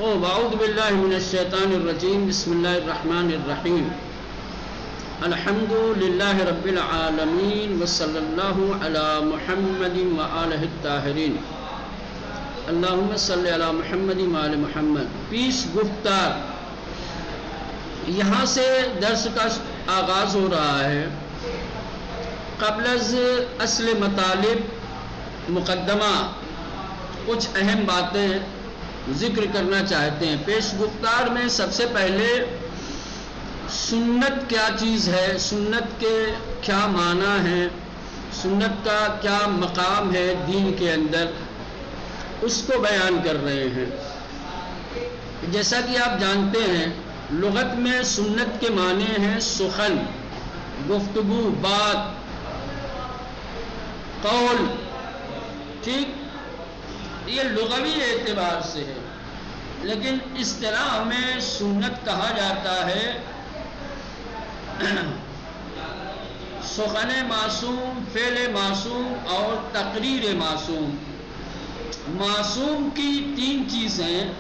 خوب اعوذ باللہ من الشیطان الرجیم بسم اللہ الرحمن الرحیم الحمد للہ رب العالمین وصلی اللہ علی محمد وآلہ الطاہرین اللہم صلی علی محمد وآل محمد. پیش گفتار. یہاں سے درس کا آغاز ہو رہا ہے. قبل از اصل مطالب مقدمہ کچھ اہم باتیں ذکر کرنا چاہتے ہیں. پیش گفتار میں سب سے پہلے سنت کیا چیز ہے، سنت کے کیا معنی ہیں، سنت کا کیا مقام ہے دین کے اندر، اس کو بیان کر رہے ہیں. جیسا کہ آپ جانتے ہیں لغت میں سنت کے معنی ہیں سخن، گفتگو، بات، قول. ٹھیک، یہ لغوی اعتبار سے ہے. لیکن اصطلاح میں سنت کہا جاتا ہے سخن معصوم، فعل معصوم اور تقریر معصوم. معصوم کی تین چیزیں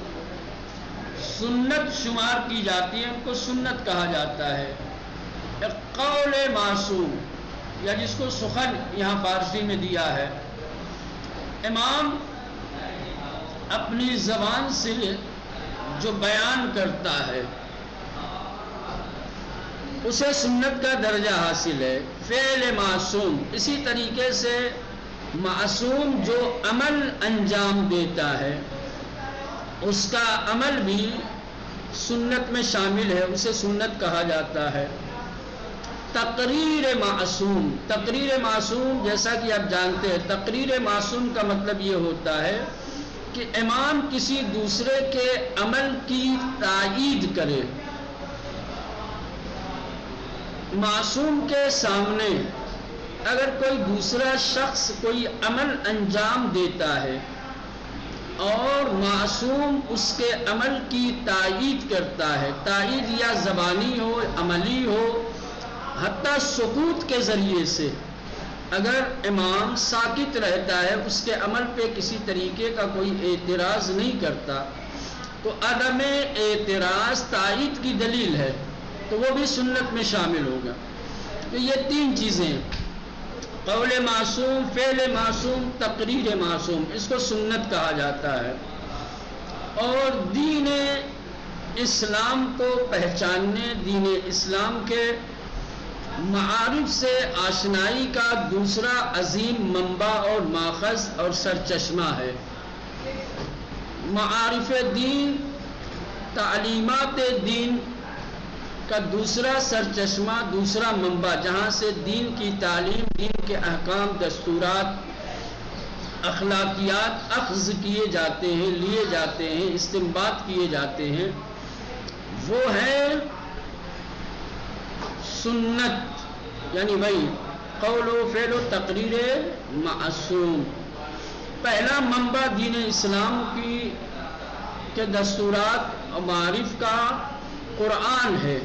سنت شمار کی جاتی ہیں، ان کو سنت کہا جاتا ہے. ایک قول معصوم یا جس کو سخن یہاں فارسی میں دیا ہے، امام اپنی زبان سے جو بیان کرتا ہے اسے سنت کا درجہ حاصل ہے. فعل معصوم اسی طریقے سے معصوم جو عمل انجام دیتا ہے اس کا عمل بھی سنت میں شامل ہے، اسے سنت کہا جاتا ہے. تقریر معصوم، تقریر معصوم جیسا کہ آپ جانتے ہیں تقریر معصوم کا مطلب یہ ہوتا ہے کہ امام کسی دوسرے کے عمل کی تائید کرے. معصوم کے سامنے اگر کوئی دوسرا شخص کوئی عمل انجام دیتا ہے اور معصوم اس کے عمل کی تائید کرتا ہے، تائید یا زبانی ہو، عملی ہو، حتیٰ سکوت کے ذریعے سے، اگر امام ساکت رہتا ہے، اس کے عمل پہ کسی طریقے کا کوئی اعتراض نہیں کرتا، تو عدم اعتراض تائید کی دلیل ہے، تو وہ بھی سنت میں شامل ہوگا. تو یہ تین چیزیں، قول معصوم، فعل معصوم، تقریر معصوم، اس کو سنت کہا جاتا ہے. اور دین اسلام کو پہچاننے، دین اسلام کے معارف سے آشنائی کا دوسرا عظیم منبع اور ماخذ اور سرچشمہ ہے. معارف دین، تعلیمات دین کا دوسرا سرچشمہ، دوسرا منبع جہاں سے دین کی تعلیم، دین کے احکام، دستورات، اخلاقیات اخذ کیے جاتے ہیں، لیے جاتے ہیں، استنباط کیے جاتے ہیں، وہ ہے سنت. یعنی بھائی قول و فعل و تقریر معصوم. پہلا منبع دین اسلام کے دستورات اور معارف کا قرآن ہے.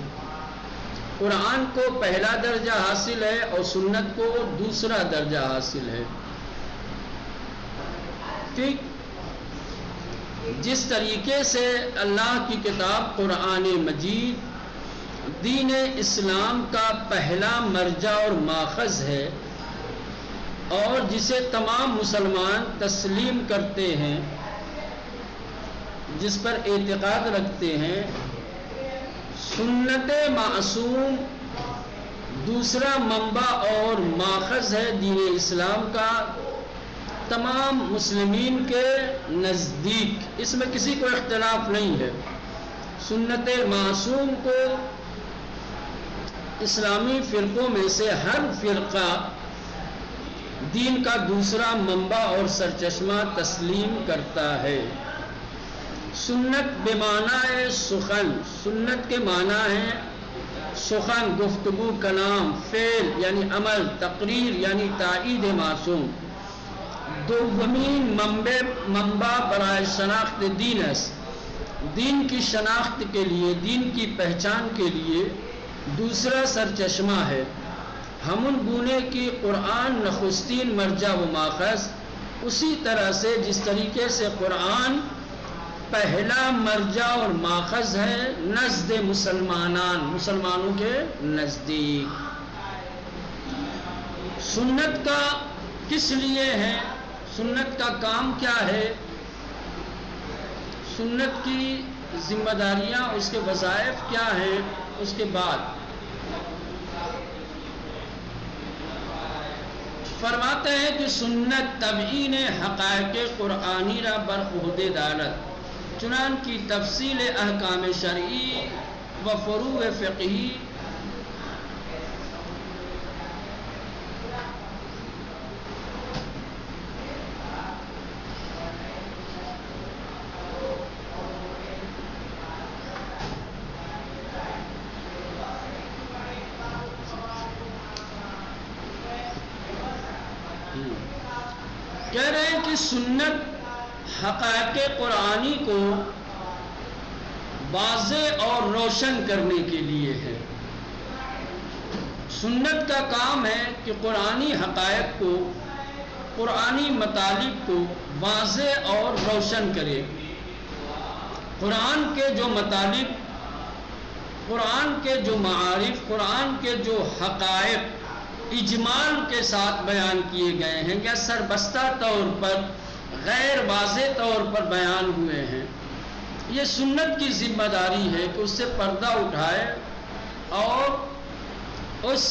قرآن کو پہلا درجہ حاصل ہے اور سنت کو دوسرا درجہ حاصل ہے. ٹھیک، جس طریقے سے اللہ کی کتاب قرآن مجید دین اسلام کا پہلا مرجع اور ماخذ ہے اور جسے تمام مسلمان تسلیم کرتے ہیں، جس پر اعتقاد رکھتے ہیں، سنت معصوم دوسرا منبع اور ماخذ ہے دین اسلام کا تمام مسلمین کے نزدیک. اس میں کسی کو اختلاف نہیں ہے. سنت معصوم کو اسلامی فرقوں میں سے ہر فرقہ دین کا دوسرا منبع اور سرچشمہ تسلیم کرتا ہے. سنت بمعنی سخن، سنت کے معنی ہے سخن، گفتگو، کلام، فعل یعنی عمل، تقریر یعنی تائید معصوم. دومین منبع برائے شناخت دین است. دین کی شناخت کے لیے، دین کی پہچان کے لیے دوسرا سرچشمہ ہے. ہم گونے کی قرآن نخستین مرجع و ماخذ، اسی طرح سے جس طریقے سے قرآن پہلا مرجع اور ماخذ ہے نزد مسلمانوں کے نزدیک۔ سنت کا کس لیے ہے؟ سنت کا کام کیا ہے؟ سنت کی ذمہ داریاں، اس کے وظائف کیا ہیں؟ اس کے بعد فرماتے ہیں کہ سنت تبیین حقائق قرآنی را بر عہدے دارد، چنان کی تفصیل احکام شرعی و فروع فقہی کہہ رہے ہیں کہ سنت حقائق قرآنی کو واضح اور روشن کرنے کے لیے ہے۔ سنت کا کام ہے کہ قرآنی حقائق کو، قرآنی مطالب کو واضح اور روشن کرے۔ قرآن کے جو مطالب، قرآن کے جو معارف، قرآن کے جو حقائق اجمال کے ساتھ بیان کیے گئے ہیں یا سربستہ طور پر غیر واضح طور پر بیان ہوئے ہیں، یہ سنت کی ذمہ داری ہے کہ اس سے پردہ اٹھائے اور اس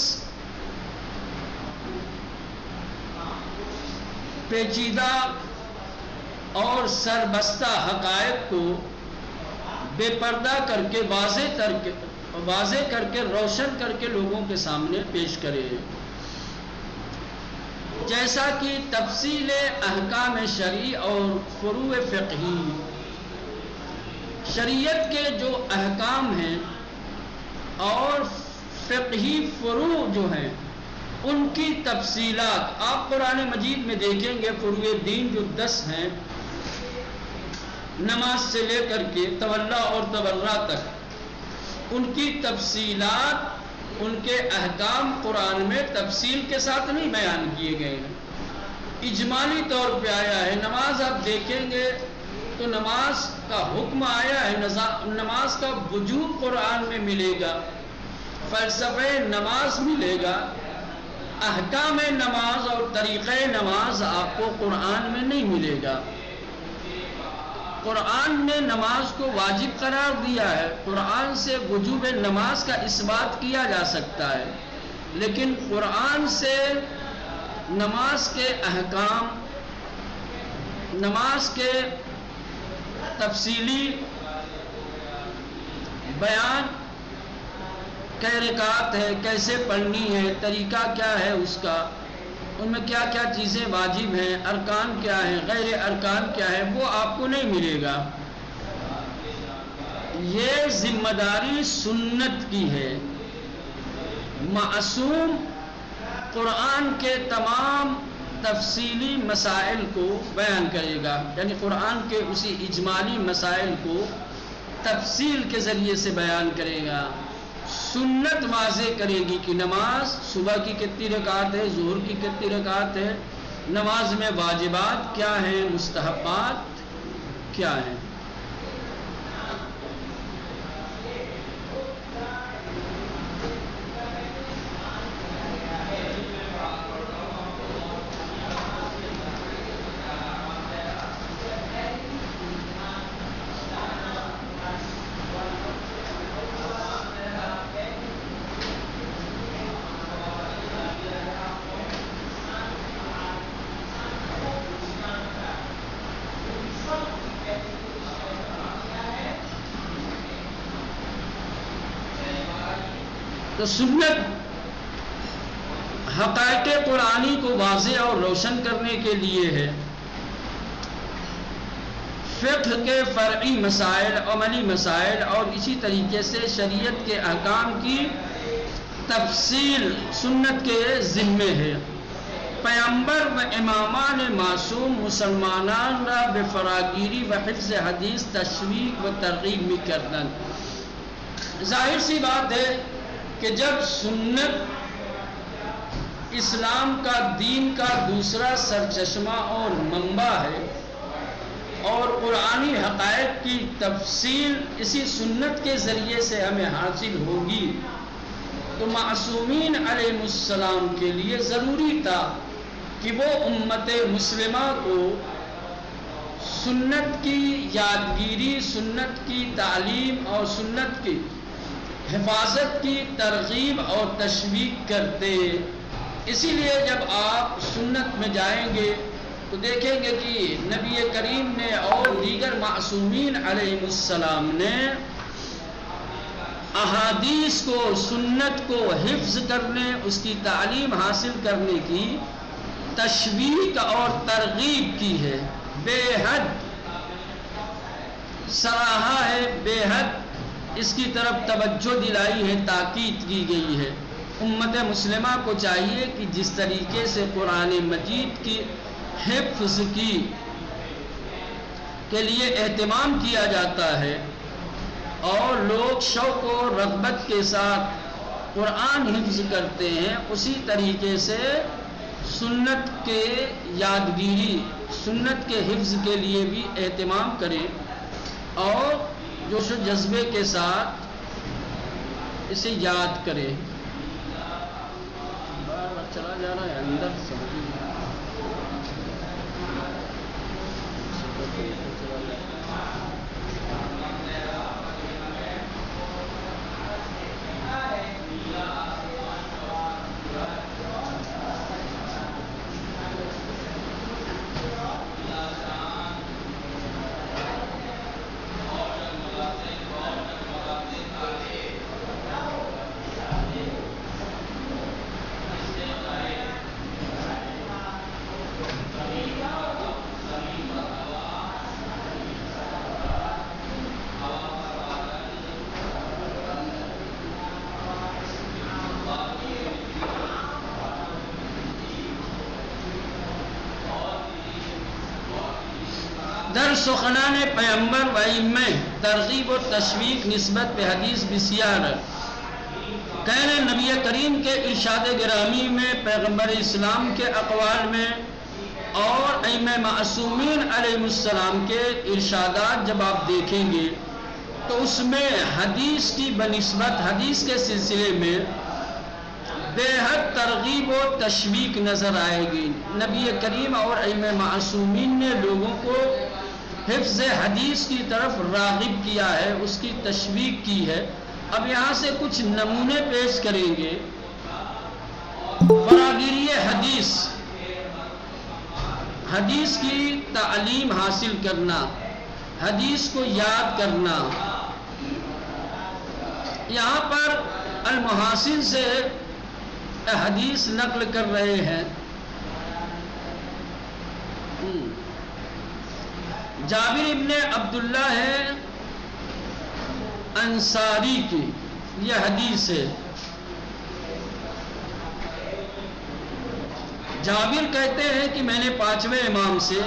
پیچیدہ اور سربستہ حقائق کو بے پردہ کر کے واضح کر کے روشن کر کے لوگوں کے سامنے پیش کرے، جیسا کہ تفصیل احکام شرعی اور فروع فقہی، شریعت کے جو احکام ہیں اور فقہی فروع جو ہیں ان کی تفصیلات آپ قرآن مجید میں دیکھیں گے۔ فروع دین جو 10 ہیں، نماز سے لے کر کے تولا اور تبرہ تک، ان کی تفصیلات، ان کے احکام قرآن میں تفصیل کے ساتھ نہیں بیان کیے گئے ہیں، اجمالی طور پہ آیا ہے۔ نماز آپ دیکھیں گے تو نماز کا حکم آیا ہے، نماز کا وجوب قرآن میں ملے گا، فلسفہ نماز ملے گا، احکام نماز اور طریقہ نماز آپ کو قرآن میں نہیں ملے گا۔ قرآن نے نماز کو واجب قرار دیا ہے، قرآن سے وجوب نماز کا اثبات کیا جا سکتا ہے، لیکن قرآن سے نماز کے احکام، نماز کے تفصیلی بیان، کئی رکعت ہے، کیسے پڑھنی ہے، طریقہ کیا ہے اس کا، ان میں کیا کیا چیزیں واجب ہیں، ارکان کیا ہیں، غیر ارکان کیا ہے، وہ آپ کو نہیں ملے گا۔ یہ ذمہ داری سنت کی ہے۔ معصوم قرآن کے تمام تفصیلی مسائل کو بیان کرے گا، یعنی قرآن کے اسی اجمالی مسائل کو تفصیل کے ذریعے سے بیان کرے گا۔ سنت واضح کرے گی کہ نماز صبح کی کتنی رکعت ہے، ظہر کی کتنی رکعت ہے، نماز میں واجبات کیا ہیں، مستحبات کیا ہیں۔ تو سنت حقائق قرآنی کو واضح اور روشن کرنے کے لیے ہے۔ فقہ کے فرعی مسائل، عملی مسائل اور اسی طریقے سے شریعت کے احکام کی تفصیل سنت کے ذمے ہے۔ پیغمبر و امامان معصوم مسلمانان را بفراگیری و حفظ حدیث تشویق و ترغیب میں کردن۔ ظاہر سی بات ہے کہ جب سنت اسلام کا، دین کا دوسرا سرچشمہ اور منبع ہے، اور قرآنی حقائق کی تفصیل اسی سنت کے ذریعے سے ہمیں حاصل ہوگی، تو معصومین علیہ السلام کے لیے ضروری تھا کہ وہ امت مسلمہ کو سنت کی یادگیری، سنت کی تعلیم اور سنت کی حفاظت کی ترغیب اور تشویق کرتے۔ اسی لیے جب آپ سنت میں جائیں گے تو دیکھیں گے کہ نبی کریم نے اور دیگر معصومین علیہ السلام نے احادیث کو، سنت کو حفظ کرنے، اس کی تعلیم حاصل کرنے کی تشویق اور ترغیب کی ہے، بے حد سراہا ہے، بے حد اس کی طرف توجہ دلائی ہے، تاکید کی گئی ہے۔ امت مسلمہ کو چاہیے کہ جس طریقے سے قرآن مجید کی حفظ کے لیے اہتمام کیا جاتا ہے اور لوگ شوق و رغبت کے ساتھ قرآن حفظ کرتے ہیں، اسی طریقے سے سنت کے یادگیری، سنت کے حفظ کے لیے بھی اہتمام کریں اور جوش و جذبے کے ساتھ اسے یاد کریں۔ چلا جا رہا ہے اندر درس و خنان پیغمبر و ائمہ ترغیب و تشویق نسبت پہ حدیث بسیار کہنے نبی کریم کے ارشاد گرامی میں، پیغمبر اسلام کے اقوال میں اور ائمہ معصومین علیہ السلام کے ارشادات جب آپ دیکھیں گے تو اس میں حدیث کی بنسبت، حدیث کے سلسلے میں بے حد ترغیب و تشویق نظر آئے گی۔ نبی کریم اور ائمہ معصومین نے لوگوں کو حفظ حدیث کی طرف راغب کیا ہے، اس کی تشویق کی ہے۔ اب یہاں سے کچھ نمونے پیش کریں گے۔ فراگیری حدیث، حدیث کی تعلیم حاصل کرنا، حدیث کو یاد کرنا۔ یہاں پر المحاسن سے حدیث نقل کر رہے ہیں، جابر ابن عبداللہ ہے انصاری کی یہ حدیث ہے۔ جابر کہتے ہیں کہ میں نے پانچویں امام سے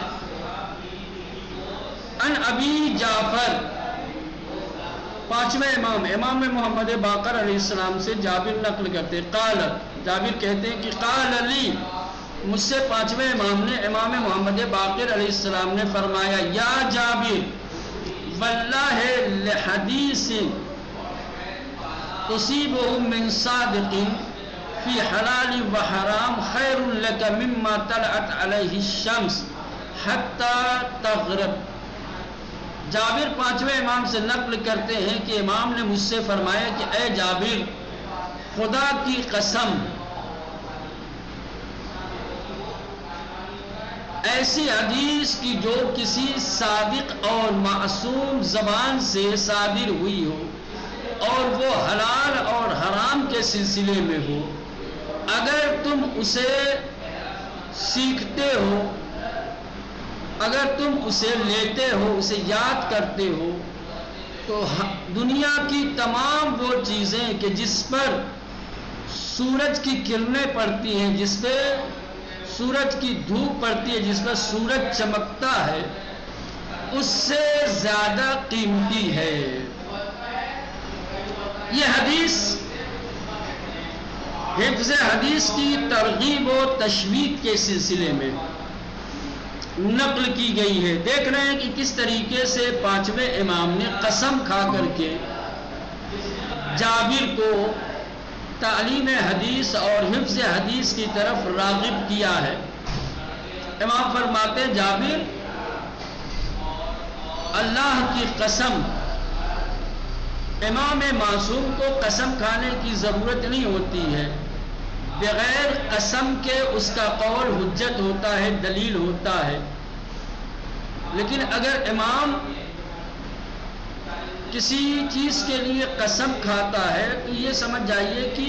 ان ابی جعفر، پانچویں امام محمد باقر علیہ السلام سے جابر نقل کرتے، قال، جابر کہتے ہیں کہ قال علی، مجھ سے پانچویں امام نے، امام محمد باقر علیہ السلام نے فرمایا، یا جابر واللہ لحدیث تصیبہ من صادق فی حلال و حرام خیر لک مما طلعت علیہ الشمس حتی تغرب۔ جابر پانچویں امام سے نقل کرتے ہیں کہ امام نے مجھ سے فرمایا کہ اے جابر، خدا کی قسم، ایسی حدیث کی جو کسی صادق اور معصوم زبان سے صادر ہوئی ہو اور وہ حلال اور حرام کے سلسلے میں ہو، اگر تم اسے سیکھتے ہو، اگر تم اسے لیتے ہو، اسے یاد کرتے ہو، تو دنیا کی تمام وہ چیزیں کہ جس پر سورج کی کرنیں پڑتی ہیں، جس پہ سورج کی دھوپ پڑتی ہے، جس پر سورج چمکتا ہے، اس سے زیادہ قیمتی ہے۔ یہ حدیث حفظ حدیث کی ترغیب و تشویق کے سلسلے میں نقل کی گئی ہے۔ دیکھ رہے ہیں کہ کس طریقے سے پانچویں امام نے قسم کھا کر کے جابر کو تعلیم حدیث اور حفظ حدیث کی طرف راغب کیا ہے۔ امام فرماتے ہیں جابر اللہ کی قسم، امام معصوم کو قسم کھانے کی ضرورت نہیں ہوتی ہے، بغیر قسم کے اس کا قول حجت ہوتا ہے، دلیل ہوتا ہے۔ لیکن اگر امام کسی چیز کے لیے قسم کھاتا ہے تو یہ سمجھ جائیے کہ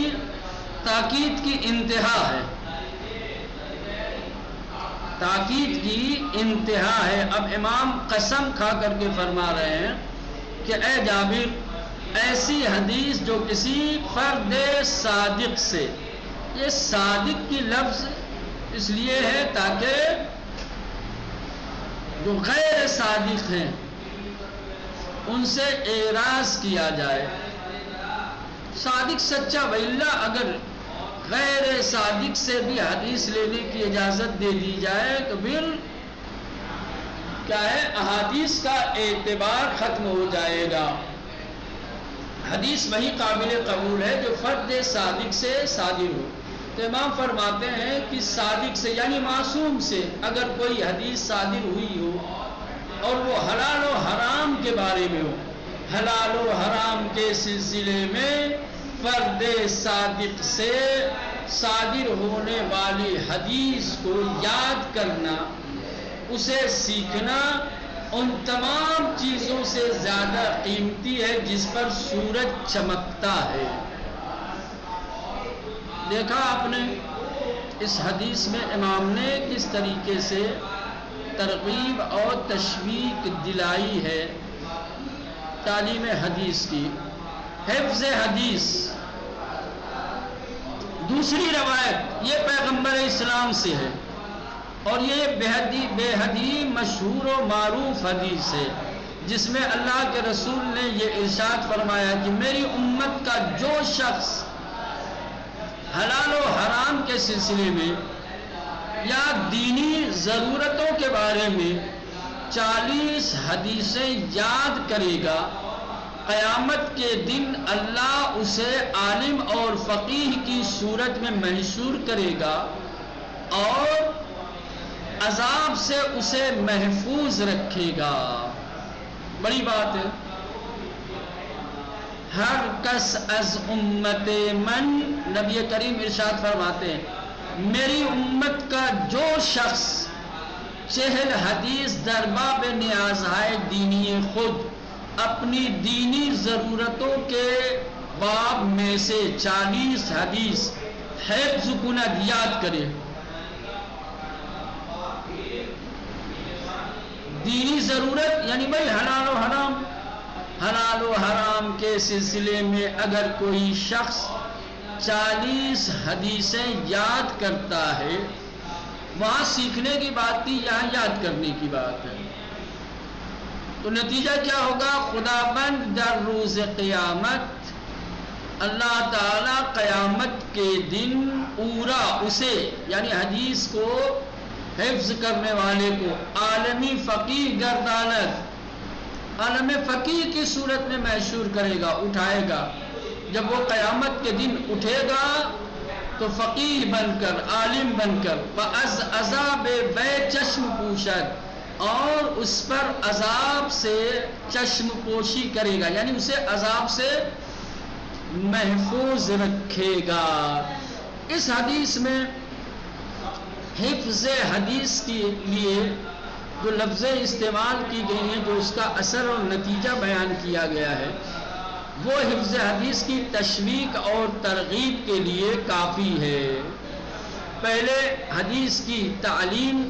تاکید کی انتہا ہے، تاکید کی انتہا ہے۔ اب امام قسم کھا کر کے فرما رہے ہیں کہ اے جابر، ایسی حدیث جو کسی فرد صادق سے، یہ صادق کی لفظ اس لیے ہے تاکہ جو غیر صادق ہیں ان سے اعراض کیا جائے۔ صادق سچا، وإلا اگر غیر صادق سے بھی حدیث لینے کی اجازت دے دی جائے تو پھر کیا ہے، احادیث کا اعتبار ختم ہو جائے گا۔ حدیث وہی قابل قبول ہے جو فرد صادق سے صادر ہو۔ تو امام فرماتے ہیں کہ صادق سے یعنی معصوم سے اگر کوئی حدیث صادر ہوئی ہو اور وہ حلال و حرام کے بارے میں ہو، حلال و حرام کے سلسلے میں فرد صادق سے صادر ہونے والی حدیث کو یاد کرنا، اسے سیکھنا ان تمام چیزوں سے زیادہ قیمتی ہے جس پر سورج چمکتا ہے۔ دیکھا آپ نے اس حدیث میں امام نے کس طریقے سے ترغیب اور تشویق دلائی ہے تعلیم حدیث کی، حفظ حدیث۔ دوسری روایت یہ پیغمبر اسلام سے ہے اور یہ بے حدی مشہور و معروف حدیث ہے، جس میں اللہ کے رسول نے یہ ارشاد فرمایا کہ میری امت کا جو شخص حلال و حرام کے سلسلے میں یا دینی ضرورتوں کے بارے میں 40 حدیثیں یاد کرے گا، قیامت کے دن اللہ اسے عالم اور فقیہ کی صورت میں محشور کرے گا اور عذاب سے اسے محفوظ رکھے گا۔ بڑی بات ہے۔ ہر کس از امت من، نبی کریم ارشاد فرماتے ہیں میری امت کا جو شخص 40 حدیث در باب نیاز ہے دینی خود، اپنی دینی ضرورتوں کے باب میں سے 40 حدیث حفظ کند یاد کرے، دینی ضرورت یعنی بھائی حلال و حرام کے سلسلے میں اگر کوئی شخص 40 حدیثیں یاد کرتا ہے، وہاں سیکھنے کی بات تھی، یہاں یاد کرنے کی بات ہے، تو نتیجہ کیا ہوگا؟ خدا بند در روز قیامت اللہ تعالی قیامت کے دن پورا اسے یعنی حدیث کو حفظ کرنے والے کو عالمی فقیہ گرداند، عالم فقیہ کی صورت میں محشور کرے گا، اٹھائے گا۔ جب وہ قیامت کے دن اٹھے گا تو فقیہ بن کر، عالم بن کر بَأَزْ عذاب بے چشم پوشد، اور اس پر عذاب سے چشم پوشی کرے گا، یعنی اسے عذاب سے محفوظ رکھے گا۔ اس حدیث میں حفظ حدیث کے لیے جو لفظیں استعمال کی گئی ہیں، جو اس کا اثر اور نتیجہ بیان کیا گیا ہے، وہ حفظ حدیث کی تشویق اور ترغیب کے لیے کافی ہے۔ پہلے حدیث کی تعلیم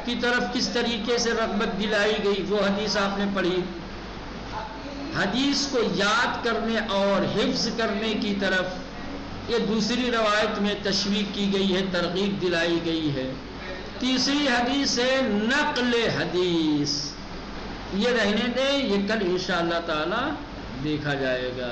کی طرف کس طریقے سے رغبت دلائی گئی، وہ حدیث آپ نے پڑھی۔ حدیث کو یاد کرنے اور حفظ کرنے کی طرف یہ دوسری روایت میں تشویق کی گئی ہے، ترغیب دلائی گئی ہے۔ تیسری حدیث ہے نقل حدیث، یہ رہنے دیں، یہ کل انشاءاللہ تعالی دیکھا جائے گا۔